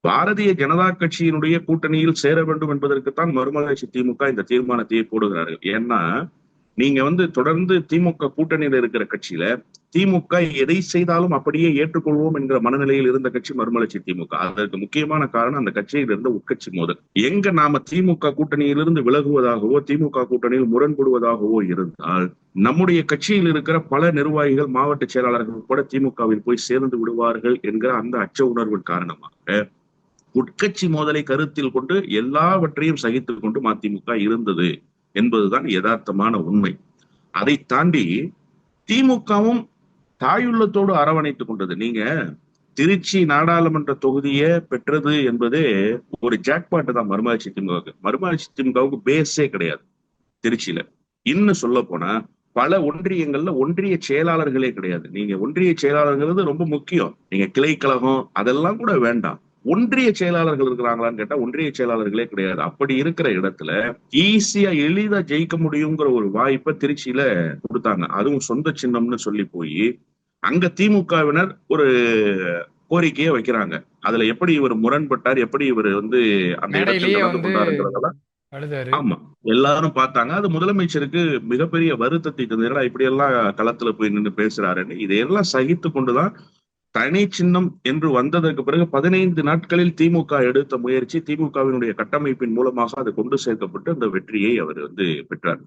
பாரதிய ஜனதா கட்சியினுடைய கூட்டணியில் சேர வேண்டும் என்பதற்குத்தான் மறுமலர்ச்சி திமுக இந்த தீர்மானத்தையே போடுகிறார்கள். ஏன்னா நீங்க தொடர்ந்து திமுக கூட்டணியில இருக்கிற கட்சியில திமுக எதை செய்தாலும் அப்படியே ஏற்றுக்கொள்வோம் என்கிற மனநிலையில் இருந்த கட்சி மறுமலர்ச்சி திமுக. அதற்கு முக்கியமான காரணம் அந்த கட்சியில் இருந்த உட்கட்சி மோதல். எங்க நாம திமுக கூட்டணியிலிருந்து விலகுவதாகவோ திமுக கூட்டணியில் முரண்படுவதாகவோ இருந்தால் நம்முடைய கட்சியில் இருக்கிற பல நிர்வாகிகள் மாவட்ட செயலாளர்கள் கூட திமுகவில் போய் சேர்ந்து விடுவார்கள் என்கிற அந்த அச்ச உணர்வின் காரணமாக உட்கட்சி மோதலை கருத்தில் கொண்டு எல்லாவற்றையும் சகித்துக் கொண்டு மதிமுக இருந்தது என்பதுதான் யதார்த்தமான உண்மை. அதை தாண்டி திமுகவும் தாயுள்ளத்தோடு அரவணைத்துக் கொண்டது. நீங்க திருச்சி நாடாளுமன்ற தொகுதியை பெற்றது என்பதே ஒரு ஜாக்பாட்டு தான் மறுமலர்ச்சி திமுகவுக்கு. மறுமலர்ச்சி திமுகவுக்கு பேஸே கிடையாது திருச்சியில. இன்னும் சொல்ல போனா பல ஒன்றியங்கள்ல ஒன்றிய செயலாளர்களே கிடையாது. நீங்க ஒன்றிய செயலாளர்கள் ரொம்ப முக்கியம். நீங்க கிளை கழகம் அதெல்லாம் கூட வேண்டாம். ஒன்றிய செயலாளர்கள் இருக்கிறாங்களான்னு கேட்டா ஒன்றிய செயலாளர்களே கிடையாது. அப்படி இருக்கிற இடத்துல ஈஸியா எளிதா ஜெயிக்க முடியுங்கிற ஒரு வாய்ப்பை திருச்சியில கொடுத்தாங்க. அதுவும் சொந்த சின்னம்னு சொல்லி போய் அங்க திமுகவினர் ஒரு கோரிக்கையை வைக்கிறாங்க. அதுல எப்படி இவர் முரண்பட்டார், எப்படி இவர் அந்த இடத்தில் நடந்து கொண்டாருங்கிறதெல்லாம் ஆமா எல்லாரும் பார்த்தாங்க. அது முதலமைச்சருக்கு மிகப்பெரிய வருத்தத்தை தந்தது. இப்படி எல்லாம் களத்துல போய் நின்று பேசுறாருன்னு இதையெல்லாம் சகித்து கொண்டுதான் தனி சின்னம் என்று வந்ததற்கு பிறகு 15 நாட்களில் திமுக எடுத்த முயற்சி திமுகவினுடைய கட்டமைப்பின் மூலமாக அது கொண்டு சேர்க்கப்பட்டு அந்த வெற்றியை அவர் பெற்றார்.